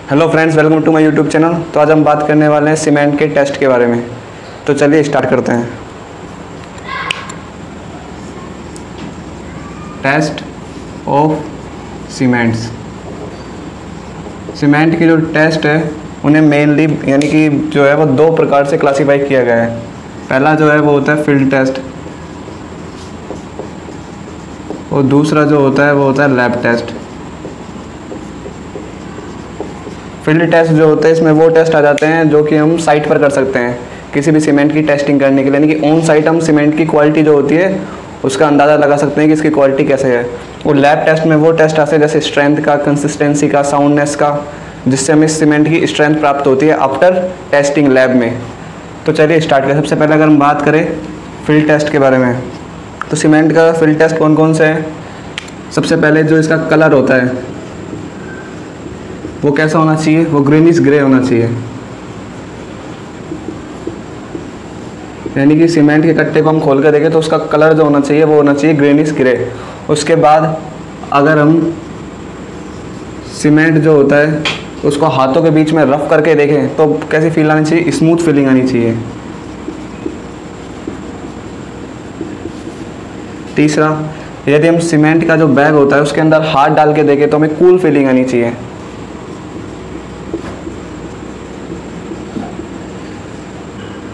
Hello friends, welcome to my YouTube channel. तो आज हम बात करने वाले हैं सीमेंट के टेस्ट के बारे में। तो चलिए स्टार्ट करते हैं। Test of cements. सीमेंट के जो टेस्ट है उन्हें मेनली यानी कि जो है वो दो प्रकार से क्लासीफाई किया गया है। पहला जो है वो होता है फील्ड टेस्ट और दूसरा जो होता है वो होता है लैब टेस्ट। फील्ड टेस्ट जो होते हैं इसमें वो टेस्ट आ जाते हैं जो कि हम साइट पर कर सकते हैं किसी भी सीमेंट की टेस्टिंग करने के लिए, यानी कि ऑन साइट हम सीमेंट की क्वालिटी जो होती है उसका अंदाज़ा लगा सकते हैं कि इसकी क्वालिटी कैसे है। और लैब टेस्ट में वो टेस्ट आते हैं जैसे स्ट्रेंथ का, कंसिस्टेंसी का, साउंडनेस का, जिससे हमें सीमेंट की स्ट्रेंथ प्राप्त होती है आफ्टर टेस्टिंग लैब में। तो चलिए स्टार्ट करें। सबसे पहले अगर हम बात करें फील्ड टेस्ट के बारे में, तो सीमेंट का फील्ड टेस्ट कौन कौन से हैं। सबसे पहले जो इसका कलर होता है वो कैसा होना चाहिए, वो ग्रीनिश ग्रे होना चाहिए, यानी कि सीमेंट के कट्टे को हम खोल कर देखें तो उसका कलर जो होना चाहिए वो होना चाहिए ग्रीनिश ग्रे। उसके बाद अगर हम सीमेंट जो होता है उसको हाथों के बीच में रफ करके देखें तो कैसी फील आनी चाहिए, स्मूथ फीलिंग आनी चाहिए। तीसरा, यदि हम सीमेंट का जो बैग होता है उसके अंदर हाथ डाल के देखें तो हमें कूल फीलिंग आनी चाहिए।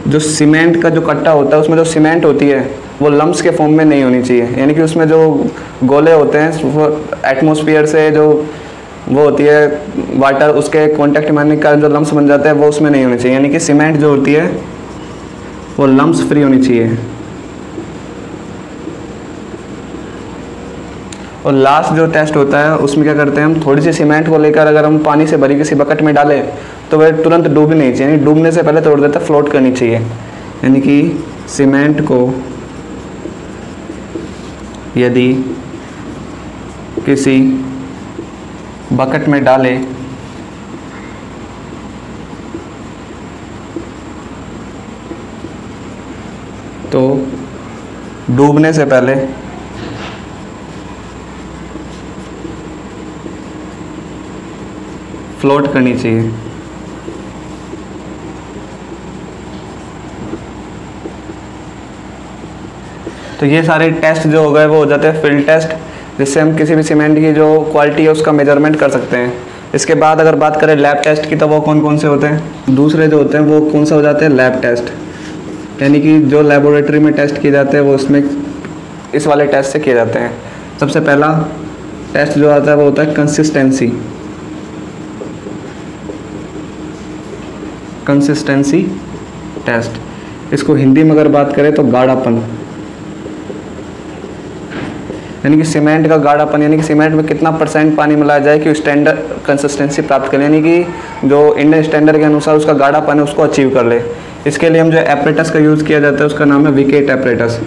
जो सीमेंट का जो कट्टा होता है उसमें जो सीमेंट होती है वो लम्स के फॉर्म में नहीं होनी चाहिए, यानी कि उसमें जो गोले होते हैं वो एटमॉस्फेयर से जो वो होती है वाटर, उसके कांटेक्ट में आने का जो लम्स बन जाता है वो उसमें नहीं होनी चाहिए, यानी कि सीमेंट जो होती है वो लम्स फ्री होनी चाहिए। और लास्ट जो टेस्ट होता है उसमें क्या करते हैं हम, थोड़ी सी सीमेंट को लेकर अगर हम पानी से भरी किसी बकेट में डालें तो वह तुरंत डूबनी नहीं चाहिए, यानी डूबने से पहले तोड़ देता है, फ्लोट करनी चाहिए। यानी कि सीमेंट को यदि किसी बकेट में डालें तो डूबने से पहले फ्लोट करनी चाहिए। तो ये सारे टेस्ट जो हो गए वो हो जाते हैं फील्ड टेस्ट, जिससे हम किसी भी सीमेंट की जो क्वालिटी है उसका मेजरमेंट कर सकते हैं। इसके बाद अगर बात करें लैब टेस्ट की तो वो कौन कौन से होते हैं। दूसरे जो होते हैं वो कौन सा हो जाते हैं, लैब टेस्ट, यानी कि जो लेबोरेटरी में टेस्ट किए जाते हैं वो उसमें इस वाले टेस्ट से किए जाते हैं। सबसे पहला टेस्ट जो आता है वो होता है कंसिस्टेंसी टेस्ट। इसको हिंदी में अगर बात करें तो गाढ़ापन, यानी कि सीमेंट का गाढ़ापन, यानी कि सीमेंट में कितना % पानी मिलाया जाए कि स्टैंडर्ड कंसिस्टेंसी प्राप्त करें, यानी कि जो इंडियन स्टैंडर्ड के अनुसार उसका गाढ़ापन है उसको अचीव कर ले। इसके लिए हम जो एपरेटस का यूज़ किया जाता है उसका नाम है विकेट एपरेटस।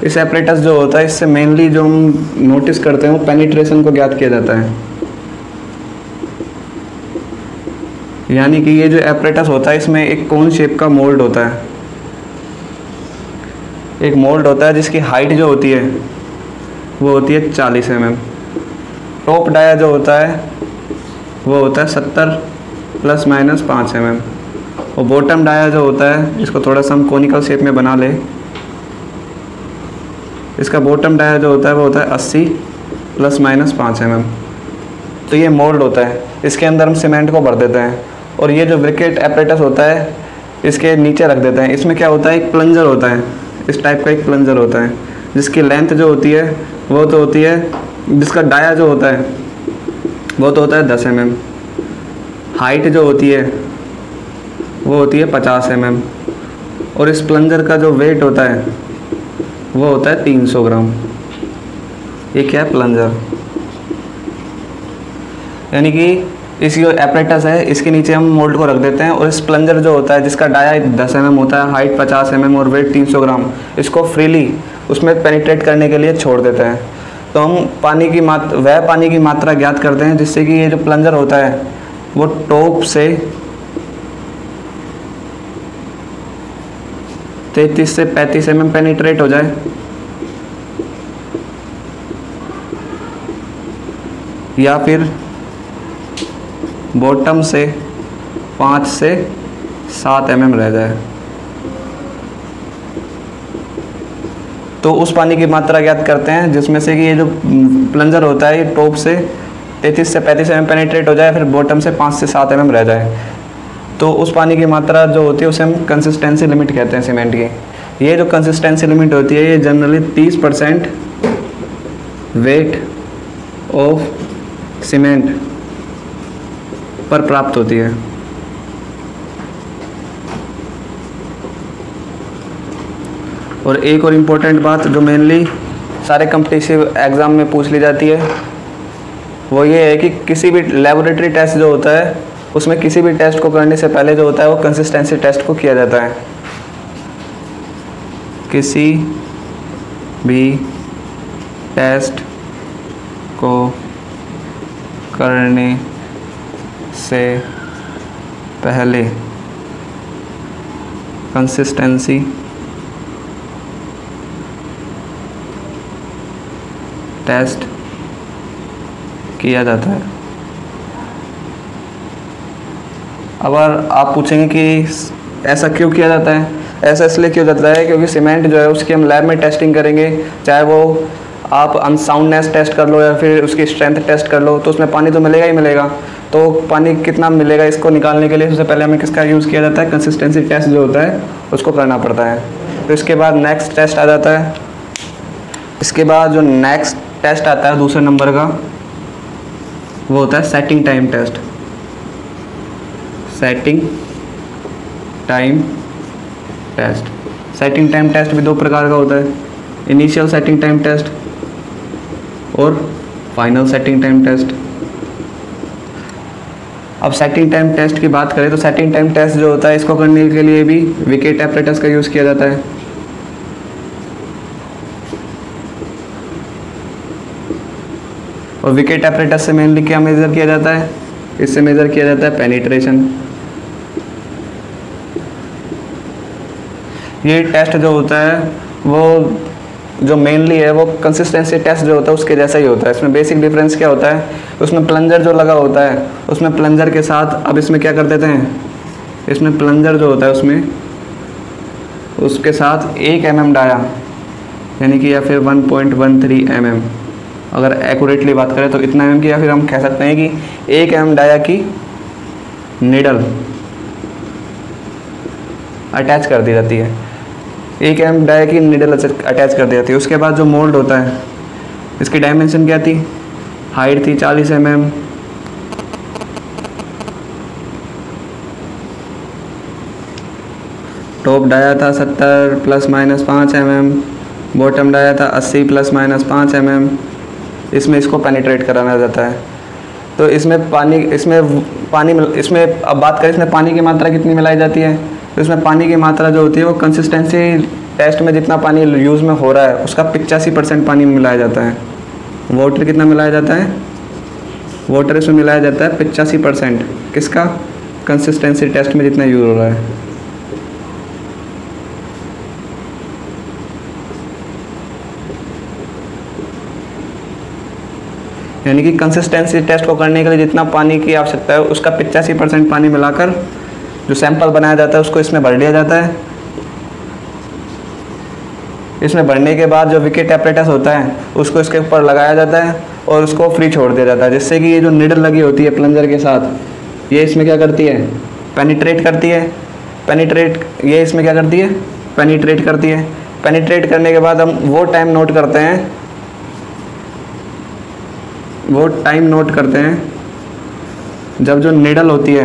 इस एपरेटस जो होता है इससे मेनली जो हम नोटिस करते हैं वो पेनिट्रेशन को ज्ञात किया जाता है, यानी कि ये जो एपरेटस होता है इसमें एक कोन शेप का मोल्ड होता है, एक मोल्ड होता है जिसकी हाइट जो होती है वो होती है 40 mm। टॉप डाया जो होता है वो होता है 70 ± 5 mm। और बॉटम डाया जो होता है, इसको थोड़ा सा हम कोनिकल शेप में बना ले, इसका बॉटम डाया जो होता है वो होता है 80 ± 5 mm। तो ये मोल्ड होता है, इसके अंदर हम सीमेंट को भर देते हैं। और ये जो विकेट एपरेटस होता है इसके नीचे रख देते हैं। इसमें क्या होता है, एक प्लंजर होता है, इस टाइप का एक प्लंजर होता है जिसकी लेंथ जो होती है वो तो होती है, जिसका डाया जो होता है वो तो होता है 10 mm, हाइट जो होती है वो होती है 50 mm, और इस प्लंजर का जो वेट होता है वो होता है 300 ग्राम। ये क्या है, प्लंजर। यानी कि इस जो एपरेटस है इसके नीचे हम मोल्ड को रख देते हैं और इस प्लंजर जो होता है जिसका डाया 10 mm होता है, हाइट 50 mm और वेट 300 ग्राम, इसको फ्रीली उसमें पेनिट्रेट करने के लिए छोड़ देते हैं। तो हम पानी की मात्रा ज्ञात करते हैं जिससे कि ये जो प्लंजर होता है वो टॉप से 33 से 35 mm पेनिट्रेट हो जाए। या फिर बॉटम से 5 से 7 mm रह जाए, तो उस पानी की मात्रा ज्ञात करते हैं जिसमें से कि ये जो प्लंजर होता है ये टॉप से 33 से 35 mm पेनिट्रेट हो जाए, फिर बॉटम से 5 से 7 mm रह जाए। तो उस पानी की मात्रा जो होती है उसे हम कंसिस्टेंसी लिमिट कहते हैं सीमेंट की। ये जो कंसिस्टेंसी लिमिट होती है ये जनरली 30% वेट ऑफ सीमेंट पर प्राप्त होती है। और एक और इम्पोर्टेंट बात जो मेनली सारे कॉम्पिटिटिव एग्ज़ाम में पूछ ली जाती है वो ये है कि किसी भी लेबोरेटरी टेस्ट जो होता है उसमें किसी भी टेस्ट को करने से पहले जो होता है वो कंसिस्टेंसी टेस्ट को किया जाता है। किसी भी टेस्ट को करने से पहले कंसिस्टेंसी टेस्ट किया जाता है। अब आप पूछेंगे कि ऐसा क्यों किया जाता है? ऐसा इसलिए किया जाता है क्योंकि सीमेंट जो है उसकी हम लैब में टेस्टिंग करेंगे, चाहे वो आप अनसाउंडनेस टेस्ट कर लो या फिर उसकी स्ट्रेंथ टेस्ट कर लो, तो उसमें पानी तो मिलेगा ही मिलेगा। तो पानी कितना मिलेगा इसको निकालने के लिए सबसे पहले हमें किसका यूज़ किया जाता है? कंसिस्टेंसी टेस्ट जो होता है उसको करना पड़ता है। तो इसके बाद नेक्स्ट टेस्ट आ जाता है। इसके बाद जो नेक्स्ट टेस्ट आता है दूसरे नंबर का वो होता है setting time test. Setting time test. Setting time test भी दो प्रकार का होता है, इनिशियल सेटिंग टाइम टेस्ट और फाइनल सेटिंग टाइम टेस्ट। अब सेटिंग टाइम टेस्ट की बात करें तो सेटिंग टाइम टेस्ट जो होता है इसको करने के लिए भी विकेट एपरेटस का यूज़ किया जाता है। और विकेट एपरेटस से मेनली क्या मेज़र किया जाता है? इससे मेज़र किया जाता है पेनिट्रेशन। ये टेस्ट जो होता है वो जो मेनली है वो कंसिस्टेंसी टेस्ट जो होता है उसके जैसा ही होता है। इसमें बेसिक डिफरेंस क्या होता है? उसमें प्लंजर जो लगा होता है उसमें प्लंजर के साथ अब इसमें क्या कर देते हैं, इसमें प्लंजर जो होता है उसमें उसके साथ 1 mm डाया यानी कि या फिर 1.13 mm, अगर एक्यूरेटली बात करें तो इतना mm की, या फिर हम कह सकते हैं कि 1 mm डाया की नीडल अटैच कर दी जाती है। 1 mm डाया की नीडल अटैच कर दी जाती है। उसके बाद जो मोल्ड होता है इसकी डायमेंशन क्या थी? हाइट थी 40 mm, टॉप डाया था 70 ± 5 mm, बॉटम डाया था 80 ± 5 mm। इसमें इसको पेनिट्रेट कराना जाता है। तो इसमें अब बात करें इसमें पानी की मात्रा कितनी मिलाई जाती है? तो इसमें पानी की मात्रा जो होती है वो कंसिस्टेंसी टेस्ट में जितना पानी यूज़ में हो रहा है उसका 85% पानी में मिलाया जाता है। वाटर कितना मिलाया जाता है? वाटर इसमें मिलाया जाता है 85%। किसका? कंसिस्टेंसी टेस्ट में जितना यूज़ हो रहा है। यानी कि कंसिस्टेंसी टेस्ट को करने के लिए जितना पानी की आवश्यकता है उसका 85% पानी मिलाकर जो सैंपल बनाया जाता है उसको इसमें भर दिया जाता है। इसमें भरने के बाद जो विकेट एपरेटस होता है उसको इसके ऊपर लगाया जाता है और उसको फ्री छोड़ दिया जाता है, जिससे कि ये जो निडल लगी होती है प्लंजर के साथ ये इसमें क्या करती है? पेनिट्रेट करती है। ये इसमें क्या करती है? पेनिट्रेट करती है। पेनिट्रेट करने के बाद हम वो टाइम नोट करते हैं जब जो निडल होती है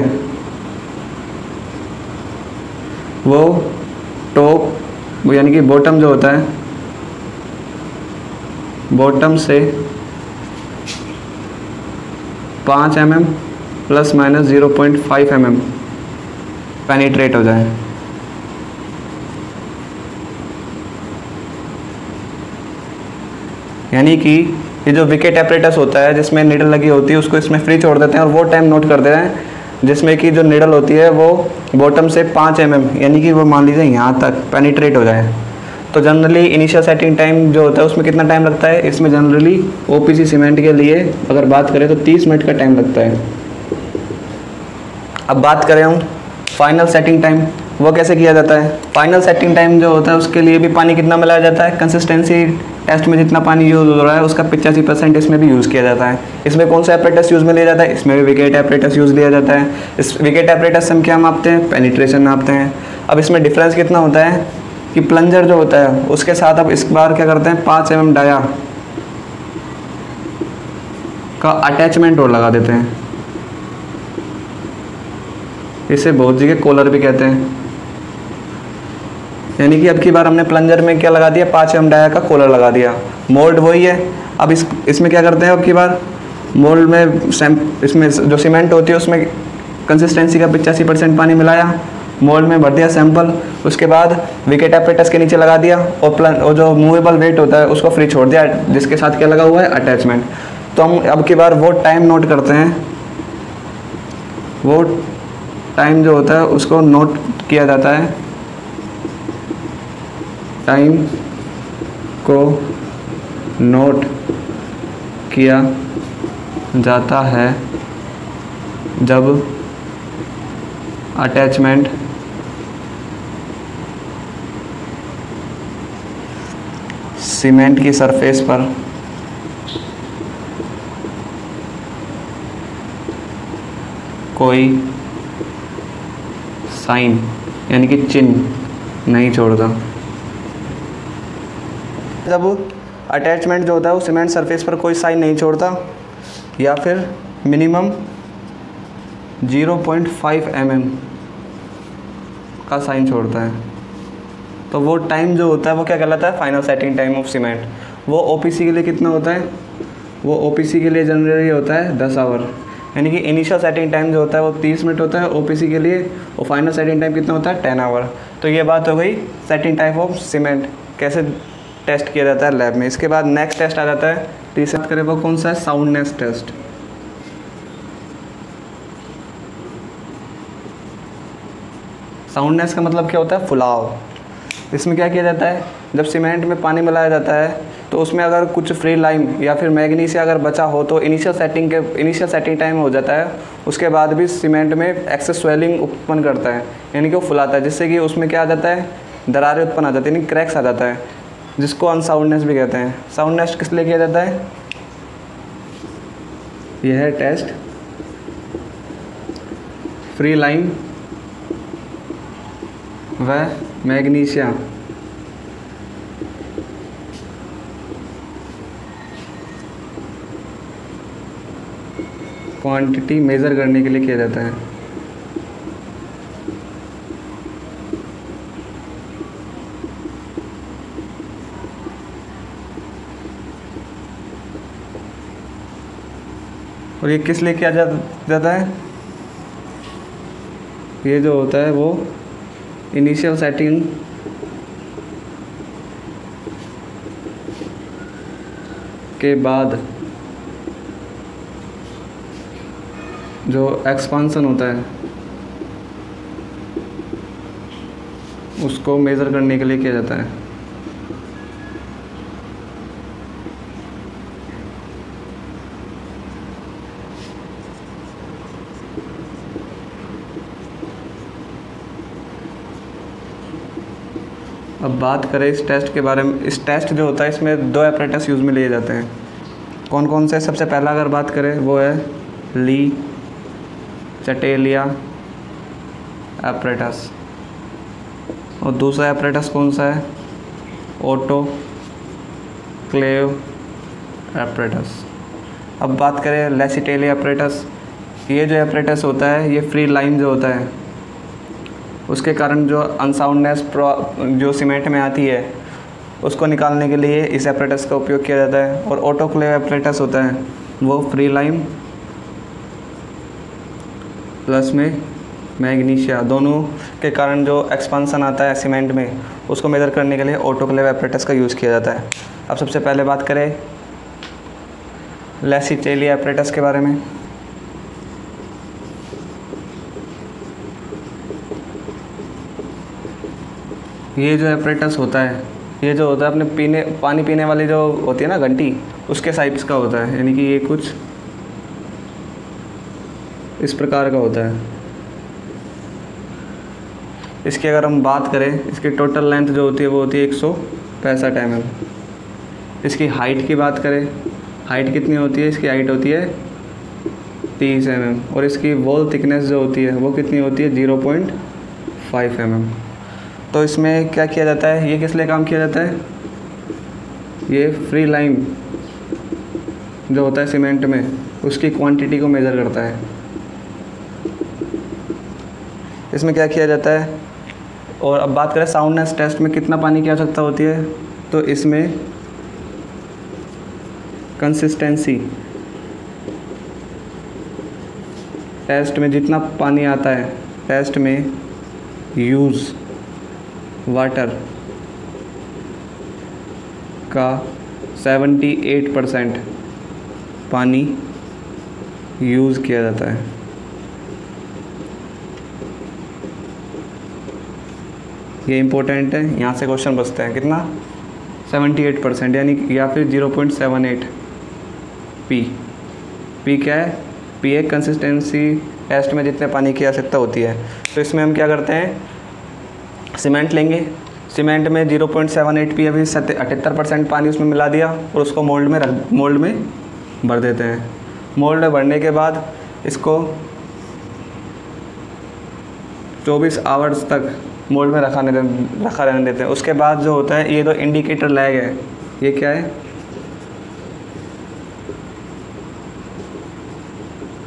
वो टॉप यानी कि बॉटम जो होता है बॉटम से 5 mm ± 0.5 mm पेनिट्रेट हो जाए। यानी कि ये जो विकेट एपरेटस होता है जिसमें निडल लगी होती है उसको इसमें फ्री छोड़ देते हैं और वो टाइम नोट कर दे रहे हैं जिसमें कि जो निडल होती है वो बॉटम से 5 mm यानी कि वो मान लीजिए यहाँ तक पेनिट्रेट हो जाए। तो जनरली इनिशियल सेटिंग टाइम जो होता है उसमें कितना टाइम लगता है, इसमें जनरली ओपीसी सीमेंट के लिए अगर बात करें तो 30 मिनट का टाइम लगता है। अब बात करें हम फाइनल सेटिंग टाइम, वो कैसे किया जाता है। फाइनल सेटिंग टाइम जो होता है उसके लिए भी पानी कितना मिलाया जाता है, कंसिस्टेंसी टेस्ट में जितना पानी यूज़ हो रहा है उसका 85% इसमें भी यूज़ किया जाता है। इसमें कौन सा एपरेटस यूज़ में लिया जाता है, इसमें भी विकेट एपरेटस यूज़ लिया जाता है। इस विकेट एपरेटस से हम क्या मापते हैं, पेनिट्रेशन नापते हैं। अब इसमें डिफरेंस कितना होता है कि प्लंजर जो होता है उसके साथ अब इस बार क्या करते हैं 5 mm डाया का अटैचमेंट और लगा देते हैं। इसे बहुत जगह कॉलर भी कहते हैं। यानी कि अब की बार हमने प्लंजर में क्या लगा दिया, 5 mm डाया का कॉलर लगा दिया। मोल्ड वही है। अब इसमें क्या करते हैं, अब की बार मोल्ड में इसमें जो सीमेंट होती है उसमें कंसिस्टेंसी का 85% पानी मिलाया, मोल्ड में भर दिया सैंपल, उसके बाद विकेट एपरेटस के नीचे लगा दिया और जो मूवेबल वेट होता है उसको फ्री छोड़ दिया, जिसके साथ क्या लगा हुआ है, अटैचमेंट। तो हम अब की बार वो टाइम नोट करते हैं, वो टाइम जो होता है उसको नोट किया जाता है। टाइम को नोट किया जाता है जब अटैचमेंट सीमेंट की सरफेस पर कोई साइन यानी कि चिन्ह नहीं छोड़ता। जब अटैचमेंट जो होता है वो सीमेंट सरफेस पर कोई साइन नहीं छोड़ता या फिर मिनिमम 0.5 mm का साइन छोड़ता है, तो वो टाइम जो होता है वो क्या कहलाता है, final setting time of cement. वो ओपीसी के लिए कितना होता है, वो ओपीसी के लिए जनरली होता है 10 आवर। यानी कि इनिशियल सेटिंग टाइम जो होता है वो 30 मिनट होता है ओपीसी के लिए, और फाइनल सेटिंग टाइम कितना होता है, 10 आवर। तो ये बात हो गई सेटिंग टाइम ऑफ सीमेंट, कैसे टेस्ट किया जाता है लैब में। इसके बाद नेक्स्ट टेस्ट आ जाता है, तीसरा करें वो कौन सा है, साउंडनेस टेस्ट। साउंडनेस का मतलब क्या होता है, फुलाव। इसमें क्या किया जाता है, जब सीमेंट में पानी मिलाया जाता है तो उसमें अगर कुछ फ्री लाइम या फिर मैग्नीशिया अगर बचा हो तो इनिशियल सेटिंग टाइम हो जाता है, उसके बाद भी सीमेंट में एक्सेस स्वेलिंग उत्पन्न करता है, यानी कि वो फुलाता है, जिससे कि उसमें क्या आ जाता है, दरारें उत्पन्न आ जाती है, यानी क्रैक्स आ जाता है, जिसको अनसाउंडनेस भी कहते हैं। साउंडनेस किस लिए किया जाता है, यह है टेस्ट फ्री लाइम व मैग्नीशिया क्वांटिटी मेज़र करने के लिए किया जाता है। और ये किस लिए किया जाता है, ये जो होता है वो इनिशियल सेटिंग के बाद जो एक्सपांसन होता है उसको मेज़र करने के लिए किया जाता है। अब बात करें इस टेस्ट के बारे में। इस टेस्ट जो होता है इसमें 2 एपरेटस यूज़ में लिए जाते हैं। कौन कौन से, सबसे पहला अगर बात करें वो है ली चटेलिया एपरेटस, और दूसरा एपरेटस कौन सा है, ऑटोक्लेव एपरेटस। अब बात करें लेसिटेलिया एपरेटस। ये जो एपरेटस होता है ये फ्री लाइम जो होता है उसके कारण जो अनसाउंडनेस जो सीमेंट में आती है उसको निकालने के लिए इस एपरेटस का उपयोग किया जाता है। और ऑटोक्लेव एपरेटस होता है वो फ्री लाइम प्लस में मैग्नीशिया दोनों के कारण जो एक्सपांसन आता है सीमेंट में उसको मेज़र करने के लिए ऑटोक्लेव एपरेटस का यूज़ किया जाता है। अब सबसे पहले बात करें लेसिटेलिया एपरेटस के बारे में। ये जो एपरेटस होता है ये जो होता है अपने पानी पीने वाली जो होती है ना घंटी, उसके साइज का होता है, यानी कि ये कुछ इस प्रकार का होता है। इसकी अगर हम बात करें, इसकी टोटल लेंथ जो होती है वो होती है 165 mm। इसकी हाइट की बात करें, हाइट कितनी होती है, इसकी हाइट होती है 30 mm। और इसकी वॉल थिकनेस जो होती है वो कितनी होती है 0.5 mm। तो इसमें क्या किया जाता है, ये किस लिए काम किया जाता है, ये फ्री लाइम जो होता है सीमेंट में, उसकी क्वांटिटी को मेज़र करता है। इसमें क्या किया जाता है। और अब बात करें साउंडनेस टेस्ट में कितना पानी की आवश्यकता होती है, तो इसमें कंसिस्टेंसी टेस्ट में जितना पानी आता है, टेस्ट में यूज़ वाटर का 78% पानी यूज़ किया जाता है। ये इम्पोर्टेंट है, यहाँ से क्वेश्चन बचते हैं कितना 78%, यानी या फिर 0.78 पी क्या है, पी एक कंसिस्टेंसी टेस्ट में जितने पानी की आवश्यकता होती है। तो इसमें हम क्या करते हैं, सीमेंट लेंगे, सीमेंट में 0.78 पी, अभी 78% पानी उसमें मिला दिया और उसको मोल्ड में भर देते हैं। मोल्ड में भरने के बाद इसको 24 आवर्स तक मोल्ड में रखा रहने देते हैं। उसके बाद जो होता है, ये जो इंडिकेटर लैग है, ये क्या है,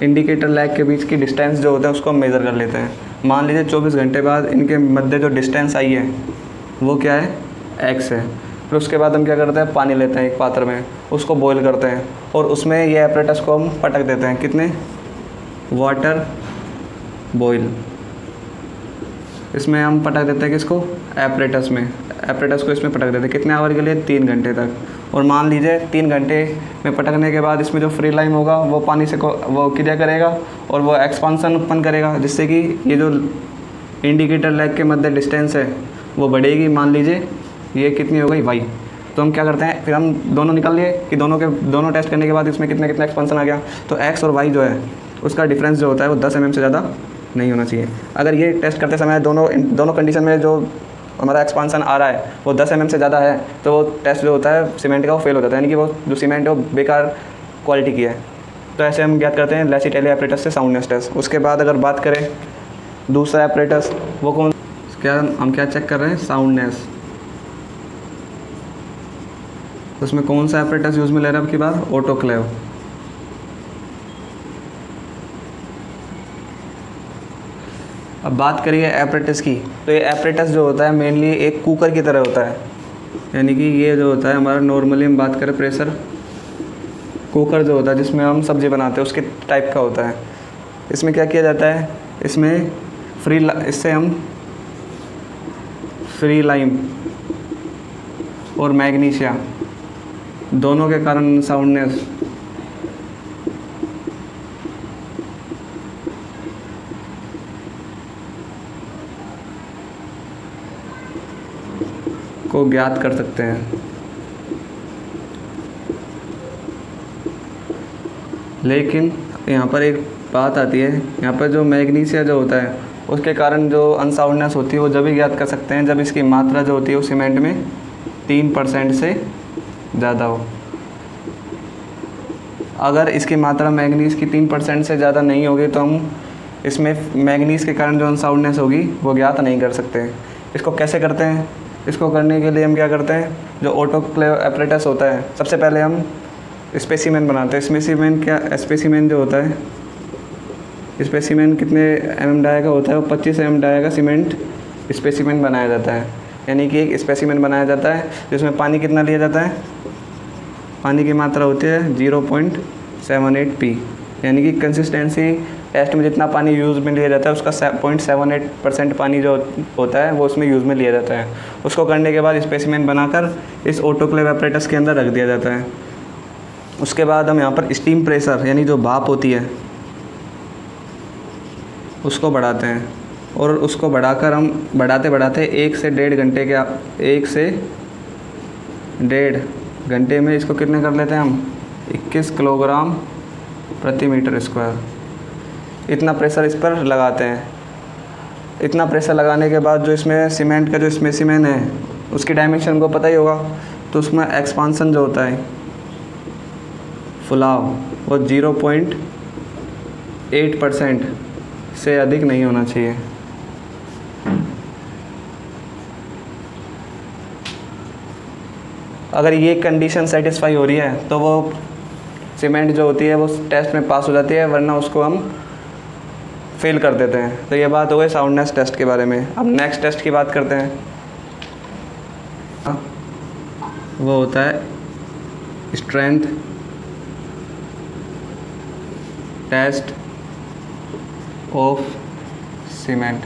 इंडिकेटर लैग के बीच की डिस्टेंस जो होता है उसको हम मेज़र कर लेते हैं। मान लीजिए 24 घंटे बाद इनके मध्य जो डिस्टेंस आई है वो क्या है, x है। फिर उसके बाद हम क्या करते हैं, पानी लेते हैं एक पात्र में, उसको बॉईल करते हैं और उसमें ये एपरेटस को हम पटक देते हैं। कितने, वाटर बॉईल, इसमें हम पटक देते हैं किसको, एपरेटस में, एपरेटस को इसमें पटक देते हैं। कितने आवर के लिए, 3 घंटे तक। और मान लीजिए 3 घंटे में पटकने के बाद इसमें जो फ्री लाइम होगा वो पानी से वो क्रिया करेगा और वो एक्सपांसन उत्पन्न करेगा, जिससे कि ये जो इंडिकेटर लैग के मध्य डिस्टेंस है वो बढ़ेगी। मान लीजिए ये कितनी हो गई, y। तो हम क्या करते हैं, फिर हम दोनों निकाल लिए कि दोनों टेस्ट करने के बाद इसमें कितना एक्सपांसन आ गया। तो x और y जो है उसका डिफरेंस जो होता है वो 10 mm से ज़्यादा नहीं होना चाहिए। अगर ये टेस्ट करते समय दोनों कंडीशन में जो हमारा एक्सपांसन आ रहा है वो 10 mm से ज़्यादा है, तो वो टेस्ट जो होता है सीमेंट का वो फेल हो जाता है, यानी कि वो जो सीमेंट है वो बेकार क्वालिटी की है। तो ऐसे हम ज्ञात करते हैं लैसिटेली एपरेटस से साउंडनेस टेस्ट। उसके बाद अगर बात करें दूसरा एपरेटस, वो हम क्या चेक कर रहे हैं, साउंडनेस। उसमें कौन सा एपरेटस यूज़ में ले रहे हैं, अब की बार ऑटोक्लेव। अब बात करिए एपरेटस की, तो ये एपरेटस जो होता है मेनली एक कुकर की तरह होता है, यानी कि ये जो होता है हमारा, नॉर्मली हम बात करें प्रेशर कुकर जो होता है जिसमें हम सब्ज़ी बनाते हैं, उसके टाइप का होता है। इसमें क्या किया जाता है, इसमें इससे हम फ्री लाइम और मैग्नीशिया दोनों के कारण साउंडनेस को ज्ञात कर सकते हैं। लेकिन यहाँ पर एक बात आती है, यहाँ पर जो मैग्नीशिया जो होता है उसके कारण जो अनसाउंडनेस होती है वो जब भी ज्ञात कर सकते हैं जब इसकी मात्रा जो होती है वो सीमेंट में 3% से ज़्यादा हो। अगर इसकी मात्रा मैग्नीज की 3% से ज़्यादा नहीं होगी तो हम इसमें मैग्नीज के कारण जो अनसाउंडनेस होगी वो ज्ञात नहीं कर सकते। इसको कैसे करते हैं, इसको करने के लिए हम क्या करते हैं, जो ऑटोक्लेव एपरेटस होता है, सबसे पहले हम स्पेसिमेन बनाते हैं। स्पेसिमेन जो होता है, स्पेसिमेन कितने mm डाया का होता है, वो 25 mm डाया का सीमेंट स्पेसिमेन बनाया जाता है। यानी कि एक स्पेसिमेन बनाया जाता है जिसमें पानी कितना लिया जाता है, पानी की मात्रा होती है 0.78 p, यानी कि कंसिस्टेंसी टेस्ट में जितना पानी यूज़ में लिया जाता है उसका 0.78% पानी जो होता है वो उसमें यूज़ में लिया जाता है। उसको करने के बाद स्पेसिमेन बनाकर इस ऑटोक्लेव एपरेटस के अंदर रख दिया जाता है। उसके बाद हम यहाँ पर स्टीम प्रेशर यानी जो भाप होती है उसको बढ़ाते हैं और उसको बढ़ाकर हम बढ़ाते 1 से 1.5 घंटे के 1 से 1.5 घंटे में इसको कितने कर लेते हैं हम, 21 किलोग्राम प्रति मीटर स्क्वायर। इतना प्रेशर इस पर लगाते हैं। इतना प्रेशर लगाने के बाद जो इसमें सीमेंट का जो स्पेसिमेन है उसकी डायमेंशन को पता ही होगा, तो उसमें एक्सपांसन जो होता है, फुलाव, वो 0.8% से अधिक नहीं होना चाहिए। अगर ये कंडीशन सेटिस्फाई हो रही है तो वो सीमेंट जो होती है वो टेस्ट में पास हो जाती है, वरना उसको हम फेल कर देते हैं। तो ये बात हो गई साउंडनेस टेस्ट के बारे में। अब नेक्स्ट टेस्ट की बात करते हैं। वो होता है स्ट्रेंथ टेस्ट ऑफ सीमेंट।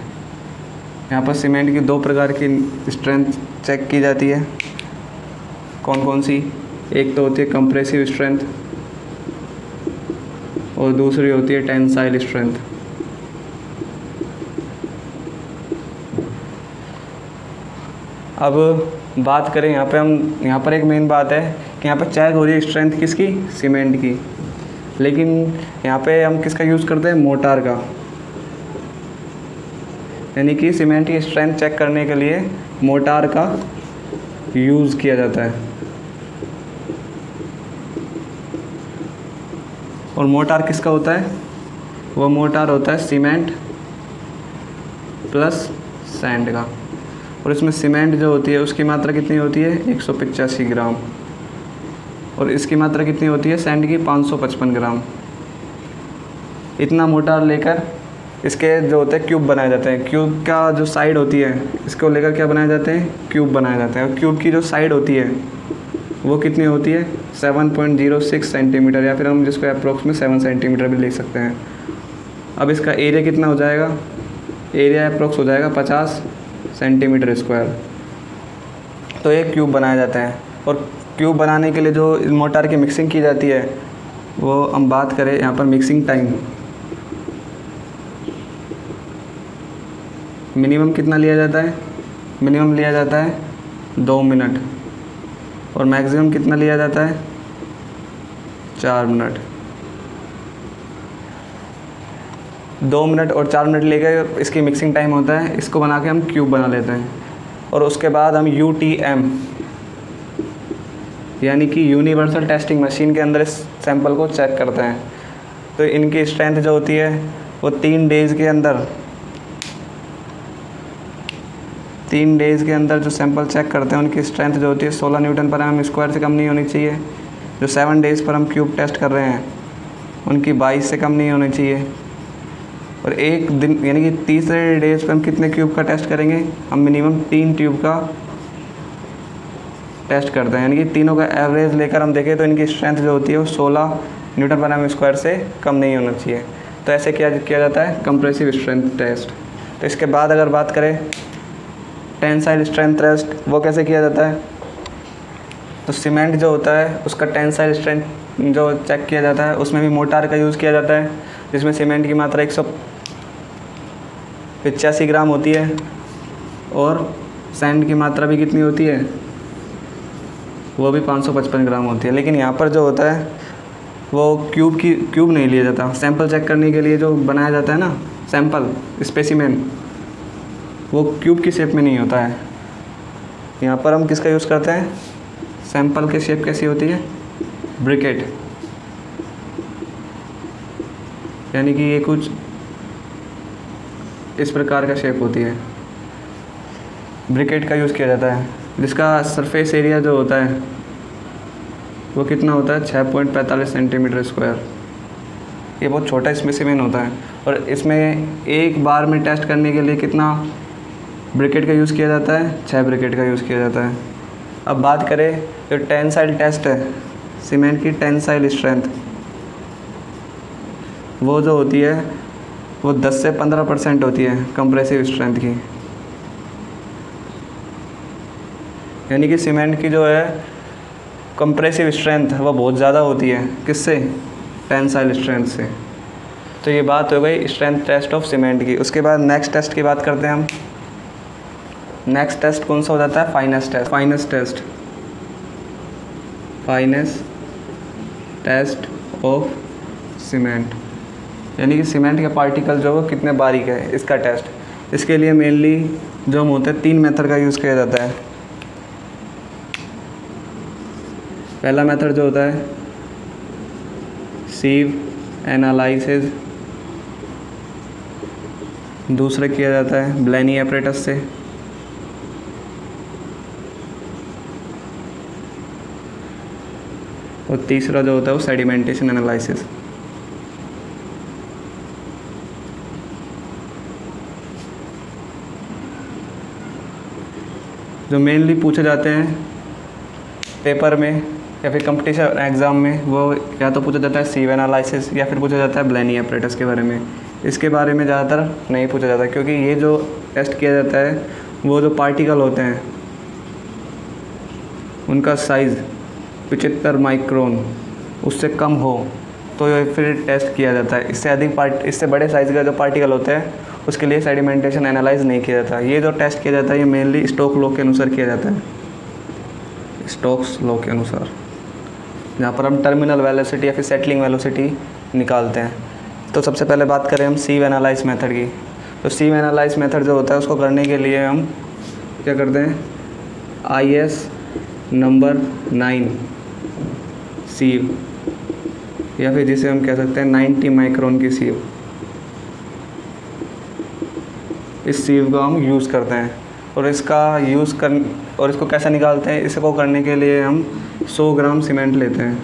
यहाँ पर सीमेंट की 2 प्रकार की स्ट्रेंथ चेक की जाती है। कौन कौन सी? एक तो होती है कंप्रेसिव स्ट्रेंथ और दूसरी होती है टेंसाइल स्ट्रेंथ। अब बात करें यहाँ पर एक मेन बात है कि यहाँ पर चेक हो रही है स्ट्रेंथ किसकी, सीमेंट की, लेकिन यहाँ पे हम किसका यूज़ करते हैं, मोटार का। यानी कि सीमेंट की स्ट्रेंथ चेक करने के लिए मोटार का यूज़ किया जाता है। और मोटार किसका होता है, वो मोटार होता है सीमेंट प्लस सैंड का। और इसमें सीमेंट जो होती है उसकी मात्रा कितनी होती है, 185 ग्राम, और इसकी मात्रा कितनी होती है सैंड की, 555 ग्राम। इतना मोटार लेकर इसके जो होते हैं क्यूब बनाए जाते हैं। क्यूब का जो साइड होती है इसको लेकर क्या बनाए जाते हैं, क्यूब बनाए जाते हैं। और क्यूब की जो साइड होती है वो कितनी होती है, 7.06 सेंटीमीटर, या फिर हम जिसको अप्रोक्स में 7 सेंटीमीटर भी लिख सकते हैं। अब इसका एरिया कितना हो जाएगा, एरिया अप्रोक्स हो जाएगा 50 सेंटीमीटर स्क्वायर। तो एक क्यूब बनाया जाता है। और क्यूब बनाने के लिए जो मोटार की मिक्सिंग की जाती है, वो हम बात करें यहाँ पर मिक्सिंग टाइम, मिनिमम कितना लिया जाता है, मिनिमम लिया जाता है 2 मिनट, और मैक्सिमम कितना लिया जाता है, 4 मिनट। 2 मिनट और 4 मिनट लेकर इसकी मिक्सिंग टाइम होता है। इसको बना के हम क्यूब बना लेते हैं। और उसके बाद हम UTM यानी कि यूनिवर्सल टेस्टिंग मशीन के अंदर इस सैंपल को चेक करते हैं। तो इनकी स्ट्रेंथ जो होती है वो 3 डेज़ के अंदर जो सैंपल चेक करते हैं उनकी स्ट्रेंथ जो होती है 16 न्यूटन पर एम स्क्वायर से कम नहीं होनी चाहिए। जो 7 डेज़ पर हम क्यूब टेस्ट कर रहे हैं उनकी 22 से कम नहीं होनी चाहिए। और एक दिन यानी कि तीसरे डेज पर हम कितने क्यूब का टेस्ट करेंगे, हम मिनिमम 3 ट्यूब का टेस्ट करते हैं। यानी कि तीनों का एवरेज लेकर हम देखें तो इनकी स्ट्रेंथ जो होती है वो 16 न्यूटन पर एम स्क्वायर से कम नहीं होना चाहिए। तो ऐसे किया जाता है कंप्रेसिव स्ट्रेंथ टेस्ट। तो इसके बाद अगर बात करें टेंसाइल स्ट्रेंथ टेस्ट, वो कैसे किया जाता है, तो सीमेंट जो होता है उसका टेंसाइल स्ट्रेंथ जो चेक किया जाता है उसमें भी मोटार का यूज़ किया जाता है, जिसमें सीमेंट की मात्रा 185 ग्राम होती है और सैंड की मात्रा भी कितनी होती है, वो भी 555 ग्राम होती है। लेकिन यहाँ पर जो होता है वो क्यूब नहीं लिया जाता। सैंपल चेक करने के लिए जो बनाया जाता है ना सैंपल स्पेसिमेन, वो क्यूब की शेप में नहीं होता है। यहाँ पर हम किसका यूज़ करते हैं, सैंपल की शेप कैसी होती है, ब्रिकेट, यानी कि ये कुछ इस प्रकार का शेप होती है। ब्रिकेट का यूज़ किया जाता है, जिसका सरफेस एरिया जो होता है वो कितना होता है, 6.45 सेंटीमीटर स्क्वायर। ये बहुत छोटा स्पेसिमेन होता है। और इसमें एक बार में टेस्ट करने के लिए कितना ब्रिकेट का यूज़ किया जाता है, 6 ब्रिकेट का यूज़ किया जाता है। अब बात करें जो टेंसाइल टेस्ट है, सीमेंट की टेंसाइल स्ट्रेंथ, वो जो होती है वो 10 से 15% होती है कंप्रेसिव स्ट्रेंथ की। यानी कि सीमेंट की जो है कंप्रेसिव स्ट्रेंथ वो बहुत ज़्यादा होती है, किससे, टेंसाइल स्ट्रेंथ से। तो ये बात हो गई स्ट्रेंथ टेस्ट ऑफ सीमेंट की। उसके बाद नेक्स्ट टेस्ट की बात करते हैं हम। नेक्स्ट टेस्ट कौन सा हो जाता है, fineness test. Fineness test fineness test of cement, यानी कि सीमेंट के पार्टिकल जो वो कितने बारीक है, इसका टेस्ट। इसके लिए मेनली जो हम होते हैं 3 मेथड का यूज़ किया जाता है। पहला मेथड जो होता है सीव एनालिसिस, दूसरा किया जाता है ब्लेनी एपरेटस से, और तीसरा जो होता है वो सेडिमेंटेशन एनालिसिस। जो मेनली पूछे जाते हैं पेपर में या फिर कंपटीशन एग्ज़ाम में, वो या तो पूछा जाता है सीव एनालिसिस या फिर पूछा जाता है ब्लेनी एपरेटस के बारे में। इसके बारे में ज़्यादातर नहीं पूछा जाता, क्योंकि ये जो टेस्ट किया जाता है वो जो पार्टिकल होते हैं उनका साइज़ 75 माइक्रोन उससे कम हो तो ये फिर टेस्ट किया जाता है। इससे बड़े साइज़ का जो पार्टिकल होते हैं उसके लिए सेडिमेंटेशन एनालाइज नहीं किया जाता। ये जो टेस्ट किया जाता है ये मेनली स्टोक्स लॉ के अनुसार किया जाता है, स्टोक्स लॉ के अनुसार, जहाँ पर हम टर्मिनल वेलोसिटी या फिर सेटलिंग वेलोसिटी निकालते हैं। तो सबसे पहले बात करें हम सीव एनालाइज मेथड की। तो सीव एनालाइज मेथड जो होता है उसको करने के लिए हम क्या करते हैं, IS नंबर 9 सीव, या फिर जिसे हम कह सकते हैं 90 माइक्रोन की सीव, इस सीव को हम यूज़ करते हैं। और इसको कैसे निकालते हैं, इसको करने के लिए हम 100 ग्राम सीमेंट लेते हैं।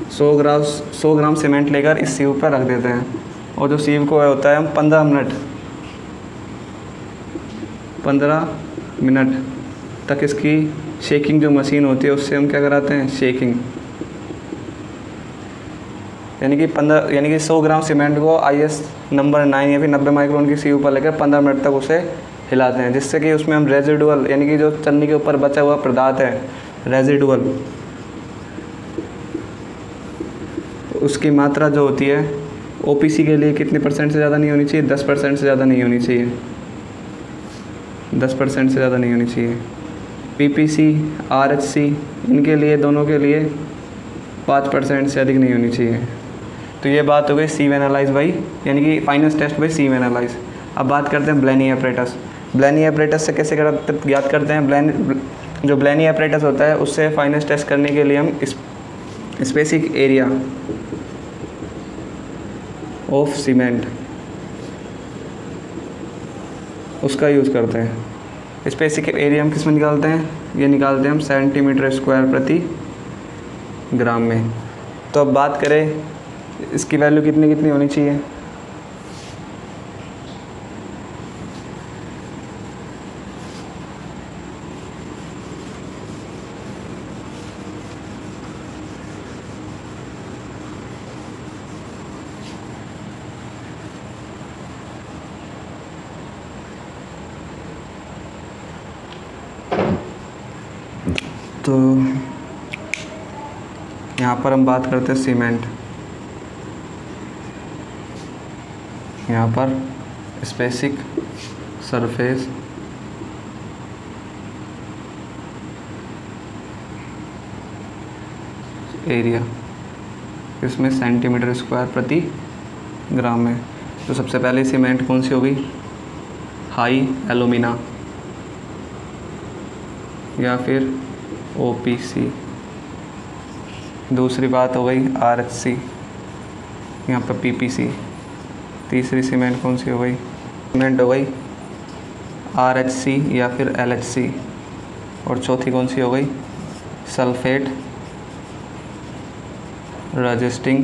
100 ग्राम सीमेंट लेकर इस सीव पर रख देते हैं, और जो सीव को होता है हम 15 मिनट तक इसकी शेकिंग जो मशीन होती है उससे हम क्या कराते हैं, शेकिंग। यानी कि 100 ग्राम सीमेंट को IS नंबर 9 या फिर 90 माइक्रोन की सीव पर लेकर 15 मिनट तक उसे हिलाते हैं, जिससे कि उसमें हम रेजिडुअल, यानी कि जो चन्नी के ऊपर बचा हुआ पदार्थ है रेजिडुअल, उसकी मात्रा जो होती है OPC के लिए कितने % से ज़्यादा नहीं होनी चाहिए, 10% से ज़्यादा नहीं होनी चाहिए, 10% से ज़्यादा नहीं होनी चाहिए। PPC RHC इनके लिए, दोनों के लिए 5% से अधिक नहीं होनी चाहिए। तो ये बात हो गई सीव एनालाइज बाई, यानी कि फाइनेस टेस्ट बाई सीव एनालाइज। अब बात करते हैं ब्लेनी एपरेटस। ब्लेनी एपरेटस से कैसे याद करते हैं, जो ब्लेनी एपरेटस होता है उससे फाइनेस टेस्ट करने के लिए हम स्पेसिफिक एरिया ऑफ सीमेंट उसका यूज़ करते हैं। स्पेसिफिक एरिया हम किस में निकालते हैं, ये निकालते हैं हम सेंटीमीटर स्क्वायर प्रति ग्राम में। तो अब बात करें इसकी वैल्यू कितनी होनी चाहिए। तो यहाँ पर हम बात करते हैं सीमेंट, यहाँ पर स्पेसिफिक सरफेस एरिया, इसमें सेंटीमीटर स्क्वायर प्रति ग्राम में। तो सबसे पहले सीमेंट कौन सी हो गई, हाई एलुमिना या फिर OPC। दूसरी बात हो गई RHC, यहाँ पर PPC। तीसरी सीमेंट कौन सी हो गई, सीमेंट हो गई RHC या फिर LHC। और चौथी कौन सी हो गई, सल्फेट रजिस्टिंग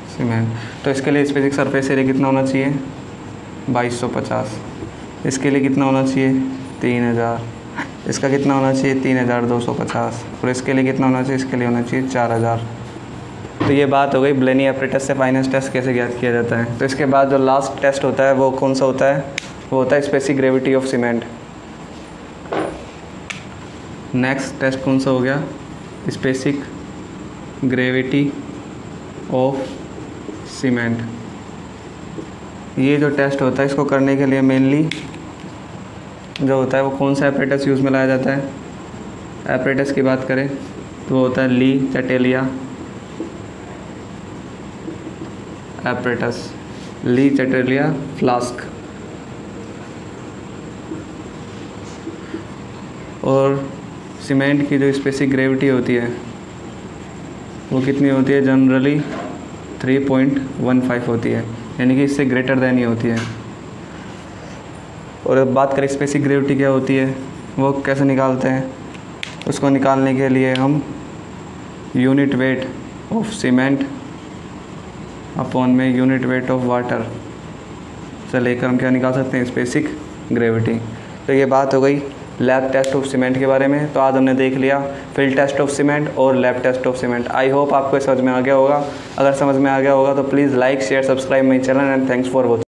सीमेंट। तो इसके लिए स्पेसिफिक सरफेस एरिया कितना होना चाहिए, 2250। इसके लिए कितना होना चाहिए, 3000। इसका कितना होना चाहिए, 3250। और इसके लिए कितना होना चाहिए, इसके लिए होना चाहिए 4000। तो ये बात हो गई ब्लेनी एपरेटस से फाइनेस टेस्ट कैसे ज्ञात किया जाता है। तो इसके बाद जो लास्ट टेस्ट होता है वो कौन सा होता है, वो होता है specific gravity of cement. Next test कौन सा हो गया, स्पेसिफिक ग्रेविटी ऑफ सीमेंट। ये जो टेस्ट होता है इसको करने के लिए मेनली जो होता है वो कौन सा एपरेटस यूज़ में लाया जाता है। एपरेटस की बात करें तो वो होता है ली चटेलिया एपरेटस, ली चटेलिया फ्लास्क। और सीमेंट की जो स्पेसिफिक ग्रेविटी होती है वो कितनी होती है, जनरली 3.15 होती है, यानी कि इससे ग्रेटर देन ही होती है। और अब बात करें स्पेसिफिक ग्रेविटी क्या होती है, वो कैसे निकालते हैं। उसको निकालने के लिए हम unit weight of cement upon में यूनिट वेट ऑफ वाटर से लेकर हम क्या निकाल सकते हैं, स्पेसिफिक ग्रेविटी। तो ये बात हो गई लैब टेस्ट ऑफ सीमेंट के बारे में। तो आज हमने देख लिया फील्ड टेस्ट ऑफ सीमेंट और lab test of cement. I hope आपको समझ में आ गया होगा। अगर समझ में आ गया होगा तो please like share subscribe my channel and thanks for watching.